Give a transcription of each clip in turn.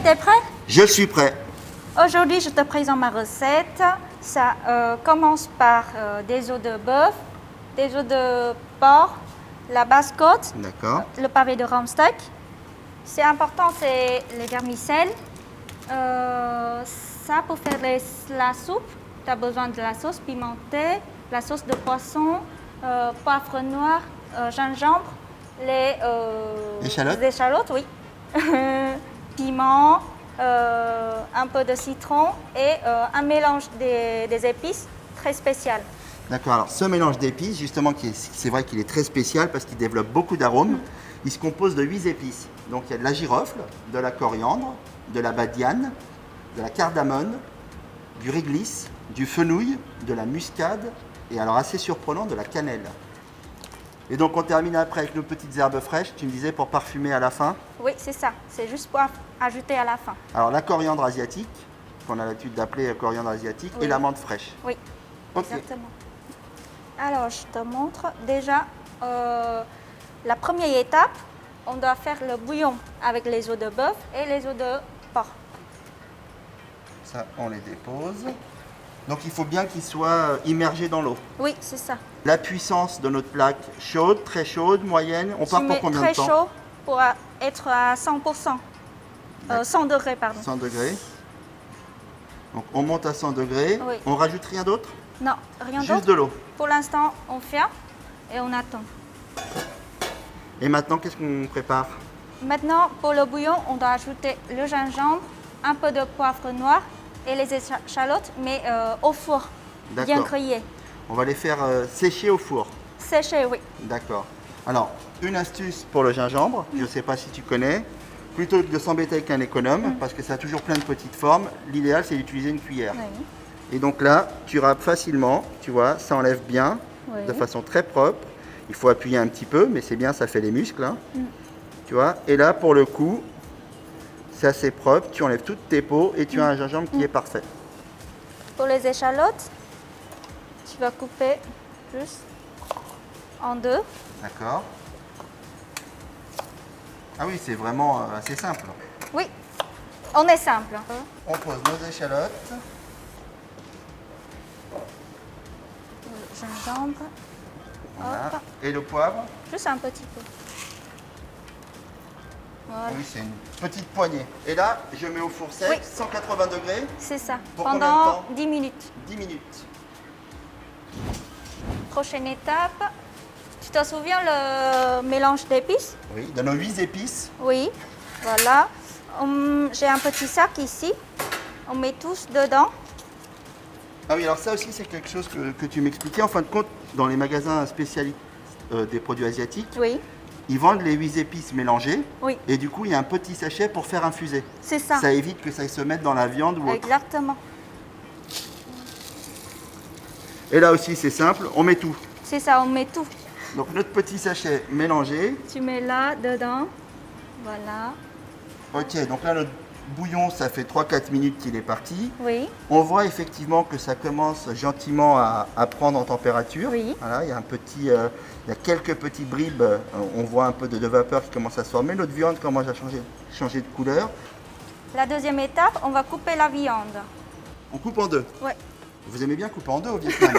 T'es prêt? Je suis prêt. Aujourd'hui, je te présente ma recette. Ça commence par des os de bœuf, des os de porc, la basse-côte, D'accord. le pavé de Rhum steak. C'est important, c'est les vermicelles. Ça, pour faire la soupe, tu as besoin de la sauce pimentée, la sauce de poisson, poivre noir, gingembre, les échalotes, oui. Piment, un peu de citron et un mélange des épices très spécial. D'accord, alors ce mélange d'épices, justement, c'est vrai qu'il est très spécial parce qu'il développe beaucoup d'arômes. Il se compose de 8 épices. Donc il y a de la girofle, de la coriandre, de la badiane, de la cardamone, du réglisse, du fenouil, de la muscade et alors assez surprenant, de la cannelle. Et donc on termine après avec nos petites herbes fraîches, tu me disais pour parfumer à la fin. Oui, c'est ça. C'est juste pour ajouter à la fin. Alors la coriandre asiatique, qu'on a l'habitude d'appeler coriandre asiatique, Oui. et la menthe fraîche. Oui, Ok. exactement. Alors, je te montre déjà la première étape. On doit faire le bouillon avec les os de bœuf et les os de porc. Ça, on les dépose. Donc il faut bien qu'ils soient immergés dans l'eau. Oui, c'est ça. La puissance de notre plaque, chaude, très chaude, moyenne, on part Tu pour mets combien très de temps? chaud pour être à 100%. 100 degrés, pardon. 100 degrés. Donc on monte à 100 degrés. Oui. On rajoute rien d'autre? Non, rien Juste d'autre. de l'eau. Pour l'instant, on ferme et on attend. Et maintenant, qu'est-ce qu'on prépare? Maintenant, pour le bouillon, on doit ajouter le gingembre, un peu de poivre noir et les échalotes, mais au four, bien D'accord. grillé. On va les faire sécher au four. Séché, oui. D'accord. Alors, une astuce pour le gingembre, je ne sais pas si tu connais. Plutôt que de s'embêter avec un économe, parce que ça a toujours plein de petites formes, l'idéal c'est d'utiliser une cuillère. Oui. Et donc là, tu râpes facilement, tu vois, ça enlève bien, Oui. de façon très propre. Il faut appuyer un petit peu, mais c'est bien, ça fait les muscles. Hein. Tu vois. Et là, pour le coup, c'est assez propre, tu enlèves toutes tes peaux et tu as un gingembre qui est parfait. Pour les échalotes, tu vas couper juste en deux. D'accord. Ah oui, c'est vraiment assez simple. Oui, on est simple. On pose nos échalotes. Le gingembre, Voilà. hop, Et le poivre. juste un petit peu. Voilà, Oui, c'est une petite poignée. Et là, je mets au four sec, Oui. 180 degrés, c'est ça. Pour combien de Pendant temps 10 minutes. 10 minutes. Prochaine étape, tu te souviens le mélange d'épices? Oui, de nos 8 épices. Oui, voilà. J'ai un petit sac ici. On met tous dedans. Ah oui, alors ça aussi, c'est quelque chose que tu m'expliquais. En fin de compte, dans les magasins spécialisés des produits asiatiques, Oui, ils vendent les 8 épices mélangées. oui, Et du coup, il y a un petit sachet pour faire infuser. c'est ça. Ça évite que ça se mette dans la viande ou autre. Exactement. Et là aussi, c'est simple, on met tout. C'est ça, on met tout. Donc notre petit sachet mélangé. Tu mets là, dedans. Voilà. Ok, donc là, notre bouillon, ça fait 3-4 minutes qu'il est parti. Oui, On voit effectivement que ça commence gentiment à prendre en température. Oui. Voilà, il y a il y a quelques petits bribes. On voit un peu de vapeur qui commence à se former. Notre viande commence à changer de couleur. la deuxième étape, on va couper la viande. On coupe en deux. Ouais. Vous aimez bien couper en deux au Vietnam?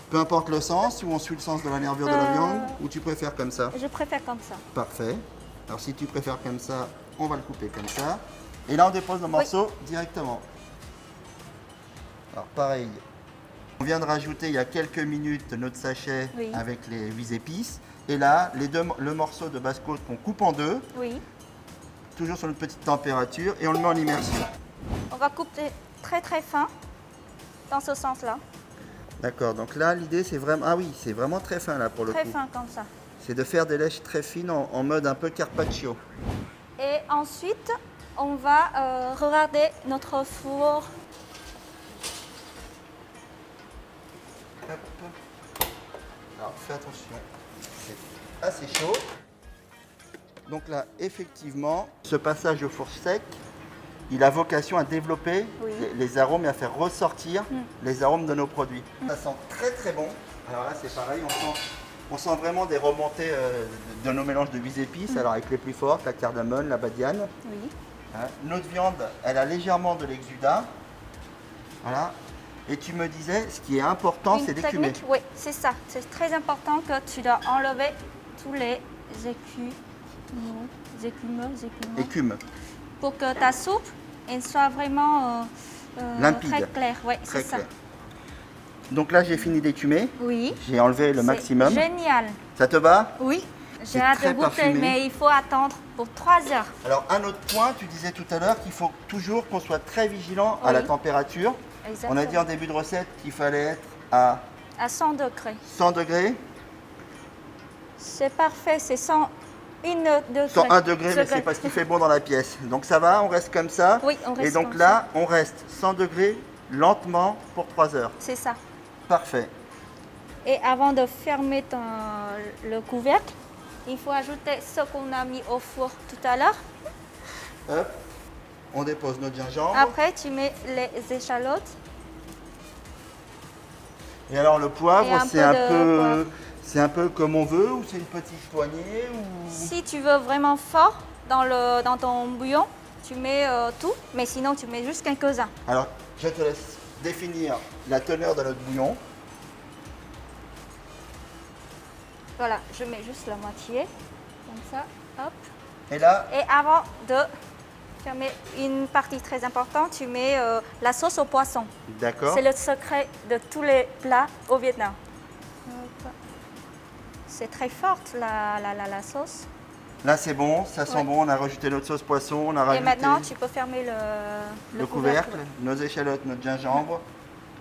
Peu importe le sens, ou on suit le sens de la nervure de la viande, ou tu préfères comme ça? Je préfère comme ça. Parfait. Alors si tu préfères comme ça, on va le couper comme ça. Et là, on dépose nos morceaux directement. Alors pareil, on vient de rajouter il y a quelques minutes notre sachet Oui. avec les 8 épices. Et là, le morceau de basse-côte qu'on coupe en deux, Oui. toujours sur une petite température, et on le met en immersion. On va couper très très fin, dans ce sens-là. D'accord, donc là, l'idée, c'est vraiment... Ah oui, c'est vraiment très fin là pour le Très coup. fin comme ça. C'est de faire des lèches très fines en mode un peu carpaccio. Et ensuite, on va regarder notre four. Hop. Alors fais attention, c'est assez chaud. Donc là, effectivement, ce passage au four sec, il a vocation à développer Oui. les arômes et à faire ressortir les arômes de nos produits. Ça sent très très bon. Alors là, c'est pareil, on sent vraiment des remontées de nos mélanges de 8 épices, alors avec les plus fortes, la cardamone, la badiane. Oui. Hein, notre viande, elle a légèrement de l'exudat. Voilà. Et tu me disais, ce qui est important, c'est d'écumer. Oui, c'est ça. C'est très important que tu dois enlever tous les écumes. Pour que ta soupe elle soit vraiment limpide. Très claire. Oui, c'est ça. Donc là, j'ai fini d'écumer. Oui. J'ai enlevé le maximum. Génial. Ça te va? Oui. J'ai hâte de goûter, mais il faut attendre pour 3 heures. Alors, un autre point, tu disais tout à l'heure qu'il faut toujours qu'on soit très vigilant à la température. Exactement. On a dit en début de recette qu'il fallait être à 100 degrés. 100 degrés. C'est parfait, c'est 101 degrés. 101 degrés, mais c'est parce qu'il fait bon dans la pièce. Donc ça va, on reste comme ça. Oui, on reste et donc comme là, ça. on reste 100 degrés lentement pour 3 heures. C'est ça. Parfait. Et avant de fermer le couvercle, il faut ajouter ce qu'on a mis au four tout à l'heure. Hop, on dépose notre gingembre. Après, tu mets les échalotes. Et alors le poivre, c'est un peu comme on veut ou c'est une petite poignée ou... Si tu veux vraiment fort dans ton bouillon, tu mets tout, mais sinon tu mets juste quelques-uns. Alors, je te laisse définir la teneur de notre bouillon. Voilà, je mets juste la moitié, comme ça, hop. Et là, et avant de fermer une partie très importante, tu mets la sauce au poisson. D'accord. C'est le secret de tous les plats au Vietnam. C'est très forte la sauce. Là c'est bon, ça sent bon, on a rajouté notre sauce poisson, on a rajouté... Et maintenant tu peux fermer le couvercle, nos échalotes, notre gingembre.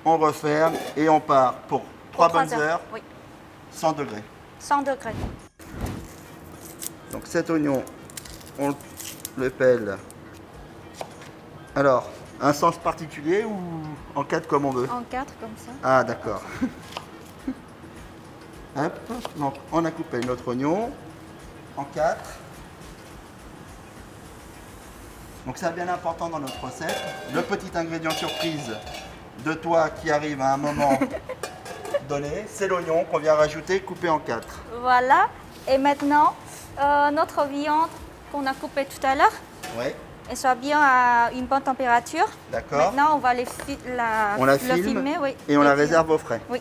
On referme et on part pour 3 bonnes heures, oui. 100 degrés. 100 degrés. Donc cet oignon, on le pèle. Alors, un sens particulier ou en 4 comme on veut? En 4 comme ça. Ah d'accord. Hop, donc on a coupé notre oignon en 4. Donc c'est bien important dans notre recette. Le petit ingrédient surprise de toi qui arrive à un moment donné, c'est l'oignon qu'on vient rajouter coupé en 4. Voilà. Et maintenant, notre viande qu'on a coupée tout à l'heure, ouais. Elle soit bien à une bonne température. D'accord. Maintenant, on va le filmer oui, et on la réserve au frais. Oui.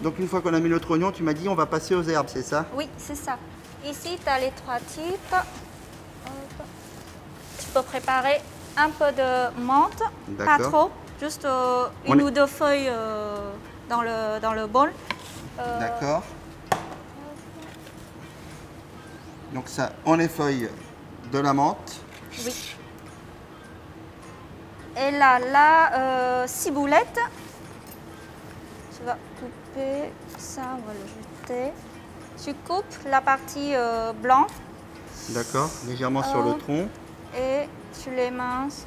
Donc une fois qu'on a mis notre oignon, tu m'as dit on va passer aux herbes, c'est ça? Oui, c'est ça. Ici, tu as les 3 types. Tu peux préparer un peu de menthe, pas trop, juste une ou 2 feuilles dans le bol. D'accord. Donc ça, on effeuille de la menthe. Oui. Et là, la ciboulette. Tu vas couper ça, on va le jeter. Tu coupes la partie blanche. D'accord, légèrement sur le tronc. Et tu les minces.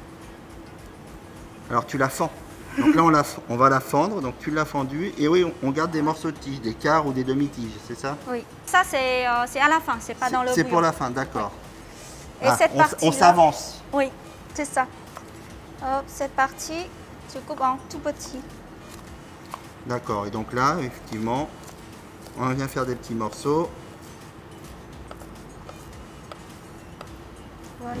Alors tu la fends. Donc là, on va la fendre. Donc tu l'as fendue. Et oui, on garde des morceaux de tiges, des quarts ou des demi-tiges, c'est ça? Oui. Ça, c'est à la fin, c'est pas dans le bouillon. C'est pour la fin, d'accord. Et cette partie on s'avance. Oui, c'est ça. Hop, cette partie, tu coupes en tout petit. D'accord. Et donc là, effectivement, on vient faire des petits morceaux. Voilà.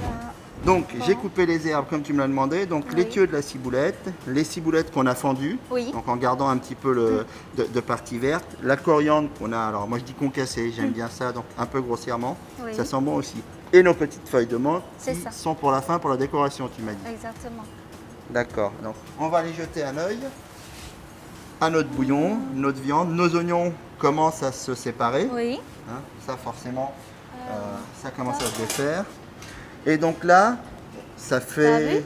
Donc, j'ai coupé les herbes comme tu me l'as demandé. Donc, les tieux de la ciboulette, les ciboulettes qu'on a fendues, donc en gardant un petit peu de partie verte. La coriandre qu'on a, alors moi je dis concassée, j'aime bien ça, donc un peu grossièrement. Oui. Ça sent bon aussi. Et nos petites feuilles de menthe qui sont pour la fin, pour la décoration, tu m'as dit. Exactement. D'accord. Donc, on va aller jeter un œil à notre bouillon, notre viande. Nos oignons commencent à se séparer. Oui. Hein, ça, forcément, ça commence à se défaire. Et donc là, ça fait...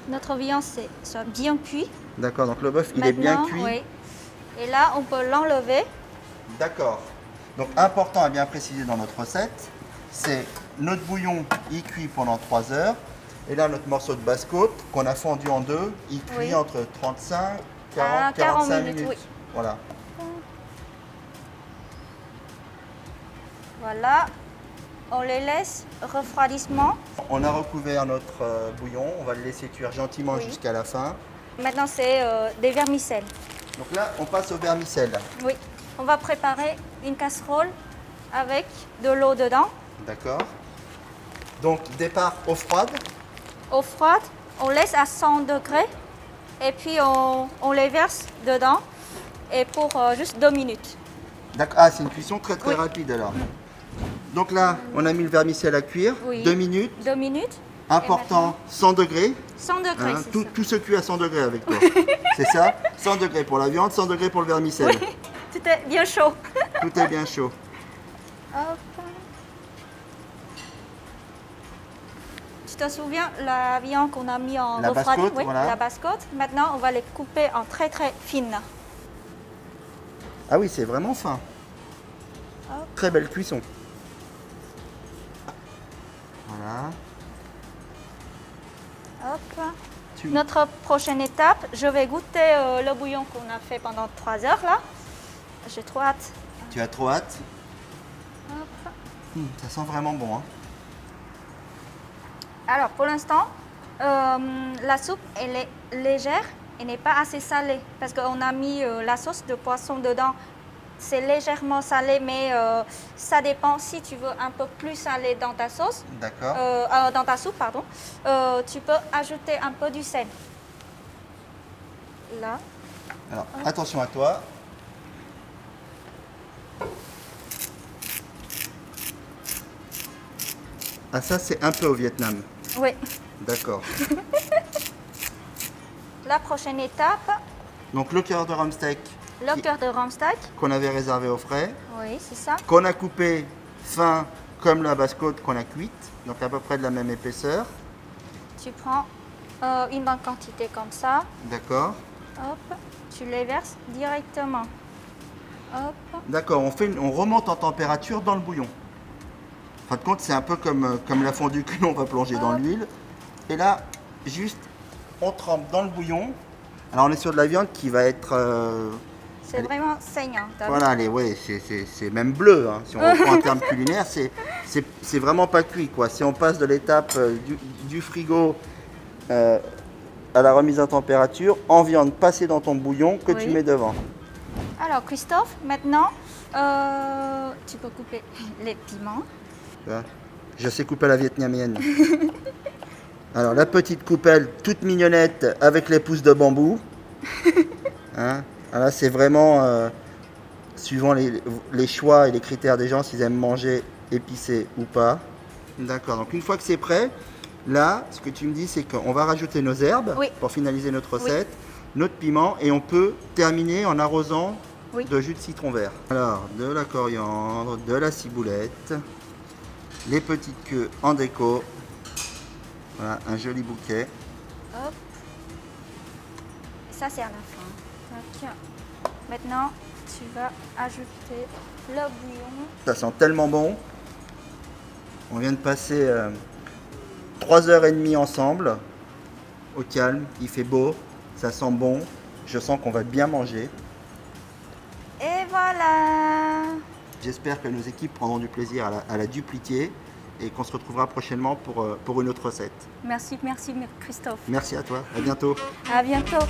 Notre viande, c'est bien cuit. D'accord, donc le bœuf, il est bien cuit. Oui. Et là, on peut l'enlever. D'accord. Donc important à bien préciser dans notre recette, c'est notre bouillon, il cuit pendant 3 heures. Et là, notre morceau de basse-côte qu'on a fondu en 2, il cuit entre 35 et 45 minutes. Oui. Voilà. Voilà. On les laisse refroidissement. On a recouvert notre bouillon, on va le laisser cuire gentiment jusqu'à la fin. Maintenant, c'est des vermicelles. Donc là, on passe au vermicelle. Oui. On va préparer une casserole avec de l'eau dedans. D'accord. Donc, départ eau froide. eau froide, on laisse à 100 degrés et puis on les verse dedans et pour juste 2 minutes. D'accord. Ah, c'est une cuisson très rapide alors. Donc là, on a mis le vermicelle à cuire, 2 minutes. 2 minutes. Important, 100 degrés. 100 degrés, Hein, c'est ça. tout se cuit à 100 degrés avec toi. C'est ça? 100 degrés pour la viande, 100 degrés pour le vermicelle. Oui, tout est bien chaud. Tout est bien chaud. Hop. Tu te souviens la viande qu'on a mis en La refroidi? basse-côte, Oui, voilà. la basse-côte. Maintenant, on va les couper en très fines. Ah oui, c'est vraiment fin. Hop. Très belle cuisson. Voilà. Hop. Notre prochaine étape, je vais goûter le bouillon qu'on a fait pendant 3 heures là. J'ai trop hâte. Tu as trop hâte? Hop. Ça sent vraiment bon. Hein. Alors pour l'instant, la soupe elle est légère et n'est pas assez salée parce qu'on a mis la sauce de poisson dedans. C'est légèrement salé, mais ça dépend. Si tu veux un peu plus salé dans ta sauce, D'accord. dans ta soupe, pardon, tu peux ajouter un peu du sel. Là. Alors, attention à toi. Ah, ça, c'est un peu au Vietnam. Oui. D'accord. La prochaine étape, Donc, le cœur de rhum steak le cœur de Ramsteak. qu'on avait réservé au frais, Oui, c'est ça. qu'on a coupé fin comme la basse-côte qu'on a cuite, donc à peu près de la même épaisseur. Tu prends une bonne quantité comme ça. D'accord. Hop. Tu les verses directement. Hop. D'accord, on remonte en température dans le bouillon. En fin de compte, c'est un peu comme la fondue que l'on va plonger dans l'huile. Et là, juste, on trempe dans le bouillon. Alors, on est sur de la viande qui va être... C'est vraiment saignant. voilà, c'est même bleu. Hein. Si on reprend en termes culinaires, c'est vraiment pas cuit. Quoi. Si on passe de l'étape du frigo à la remise en température, en viande passée dans ton bouillon que tu mets devant. Alors, Christophe, maintenant, tu peux couper les piments. Je sais couper la vietnamienne. Alors, la petite coupelle toute mignonnette avec les pousses de bambou. Hein? Là, c'est vraiment suivant les choix et les critères des gens, s'ils aiment manger épicé ou pas. D'accord, donc une fois que c'est prêt, là, ce que tu me dis, c'est qu'on va rajouter nos herbes pour finaliser notre recette, notre piment, et on peut terminer en arrosant de jus de citron vert. Alors, de la coriandre, de la ciboulette, les petites queues en déco. Voilà, un joli bouquet. Hop. Ça, c'est à la fin. Tac. Maintenant, tu vas ajouter le bouillon. Ça sent tellement bon. On vient de passer 3h30 ensemble, au calme, il fait beau, ça sent bon. Je sens qu'on va bien manger. Et voilà. J'espère que nos équipes prendront du plaisir à la dupliquer et qu'on se retrouvera prochainement pour une autre recette. Merci Christophe. Merci à toi, à bientôt. À bientôt.